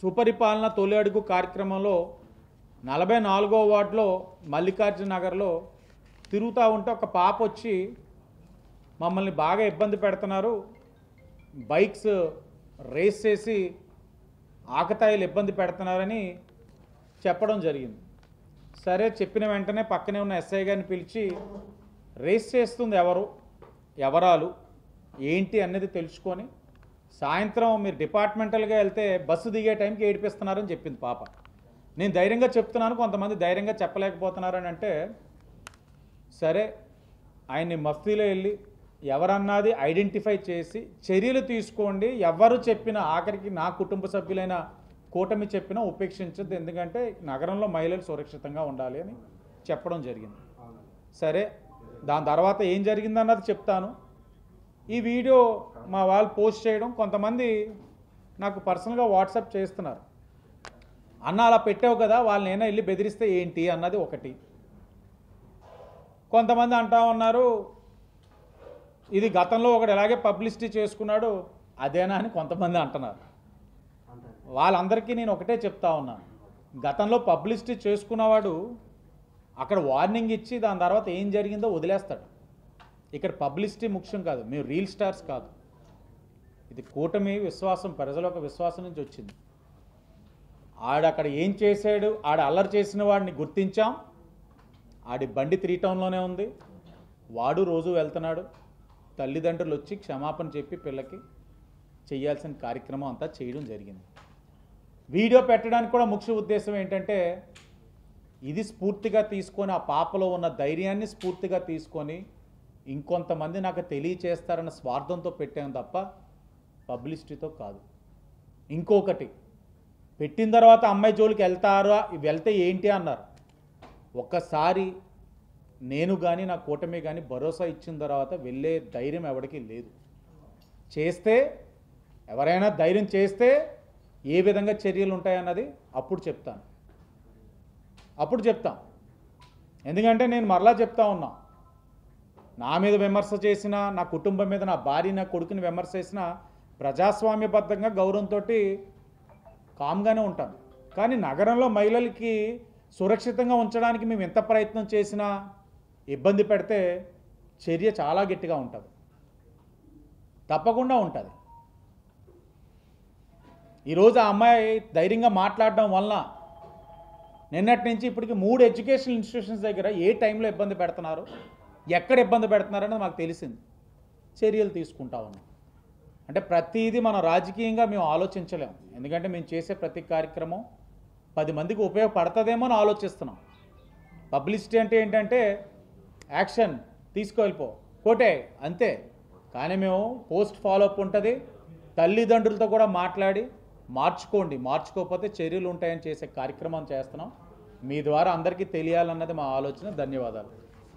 సుపరిపాలన తొలి అడుగు కార్యక్రమంలో 44వ వార్డులో మల్లికార్జున నగర్లో తిరుగుతూ ఉంటే ఒక పాప వచ్చి మమ్మల్ని బాగా ఇబ్బంది పెడుతున్నారు, బైక్స్ రేస్ చేసి ఆకతాయిలు ఇబ్బంది పెడుతున్నారని చెప్పడం జరిగింది. సరే, చెప్పిన వెంటనే పక్కనే ఉన్న ఎస్ఐ గారిని పిలిచి రేస్ చేస్తుంది ఎవరాలు ఏంటి అన్నది తెలుసుకొని సాయంత్రం మీరు డిపార్ట్మెంటల్గా వెళ్తే బస్సు దిగే టైంకి ఏడిపిస్తున్నారని చెప్పింది పాప. నేను ధైర్యంగా చెప్తున్నాను, కొంతమంది ధైర్యంగా చెప్పలేకపోతున్నారని అంటే సరే ఆయన్ని మఫ్తీలో వెళ్ళి ఎవరన్నది ఐడెంటిఫై చేసి చర్యలు తీసుకోండి, ఎవరు చెప్పినా ఆఖరికి నా కుటుంబ సభ్యులైన కూటమి చెప్పినా ఉపేక్షించద్దు, ఎందుకంటే నగరంలో మహిళలు సురక్షితంగా ఉండాలి అని చెప్పడం జరిగింది. సరే, దాని తర్వాత ఏం జరిగిందన్నది చెప్తాను. ఈ వీడియో మా వాళ్ళు పోస్ట్ చేయడం, కొంతమంది నాకు పర్సనల్గా వాట్సాప్ చేస్తున్నారు, అన్న అలా పెట్టావు కదా వాళ్ళని ఏమైనా వెళ్ళి బెదిరిస్తే ఏంటి అన్నది ఒకటి. కొంతమంది అంటా ఉన్నారు ఇది గతంలో ఒకడు ఎలాగే పబ్లిసిటీ చేసుకున్నాడు అదేనా అని కొంతమంది అంటున్నారు. వాళ్ళందరికీ నేను ఒకటే చెప్తా ఉన్నాను, గతంలో పబ్లిసిటీ చేసుకున్నవాడు అక్కడ వార్నింగ్ ఇచ్చి దాని తర్వాత ఏం జరిగిందో వదిలేస్తాడు. ఇక్కడ పబ్లిసిటీ ముఖ్యం కాదు, మేము రీల్ స్టార్స్ కాదు. ఇది కూటమి విశ్వాసం, ప్రజల యొక్క విశ్వాసం నుంచి వచ్చింది. ఆడక్కడ ఏం చేశాడు, ఆడ అల్లరి చేసిన వాడిని గుర్తించాం, ఆడి బండి 3 టౌన్లోనే ఉంది, వాడు రోజు వెళ్తున్నాడు. తల్లిదండ్రులు వచ్చి క్షమాపణ చెప్పి పిల్లకి చేయాల్సిన కార్యక్రమం అంతా చేయడం జరిగింది. వీడియో పెట్టడానికి కూడా ముఖ్య ఉద్దేశం ఏంటంటే ఇది స్ఫూర్తిగా తీసుకొని, ఆ పాపలో ఉన్న ధైర్యాన్ని స్ఫూర్తిగా తీసుకొని ఇంకొంతమంది నాకు తెలియచేస్తారన్న స్వార్థంతో పెట్టాను తప్ప పబ్లిసిటీతో కాదు. ఇంకొకటి, పెట్టిన తర్వాత అమ్మాయి జోలికి వెళ్తే ఏంటి అన్నారు. ఒక్కసారి నేను కానీ నా కూటమి కానీ భరోసా ఇచ్చిన తర్వాత వెళ్ళే ధైర్యం ఎవరికి లేదు. చేస్తే ఎవరైనా ధైర్యం చేస్తే ఏ విధంగా చర్యలు ఉంటాయన్నది అప్పుడు చెప్తాం. ఎందుకంటే నేను మరలా చెప్తా ఉన్నా, నా మీద విమర్శ చేసినా, నా కుటుంబం మీద, నా భార్య నా కొడుకుని విమర్శ చేసినా ప్రజాస్వామ్యబద్ధంగా గౌరవంతో కామ్గానే ఉంటాను. కానీ నగరంలో మహిళలకి సురక్షితంగా ఉంచడానికి మేము ఎంత ప్రయత్నం చేసినా ఇబ్బంది పెడితే చర్య చాలా గట్టిగా ఉంటుంది, తప్పకుండా ఉంటుంది. ఈరోజు ఆ అమ్మాయి ధైర్యంగా మాట్లాడడం వలన నిన్నటి నుంచి ఇప్పటికి 3 ఎడ్యుకేషనల్ ఇన్స్టిట్యూషన్స్ దగ్గర ఏ టైంలో ఇబ్బంది పెడుతున్నారు, ఎక్కడ ఇబ్బంది పెడుతున్నారని మాకు తెలిసింది. చర్యలు తీసుకుంటా ఉన్నాం. అంటే ప్రతిదీ మనం రాజకీయంగా మేము ఆలోచించలేము, ఎందుకంటే మేము చేసే ప్రతి కార్యక్రమం 10 మందికి ఉపయోగపడుతుందేమో అని ఆలోచిస్తున్నాం. పబ్లిసిటీ అంటే ఏంటంటే యాక్షన్ తీసుకెళ్ళిపో కోటే అంతే. కానీ మేము పోస్ట్ ఫాలోఅప్ ఉంటుంది, తల్లిదండ్రులతో కూడా మాట్లాడి మార్చుకోకపోతే చర్యలు ఉంటాయని చేసే కార్యక్రమం చేస్తున్నాం. మీ ద్వారా అందరికీ తెలియాలన్నది మా ఆలోచన. ధన్యవాదాలు.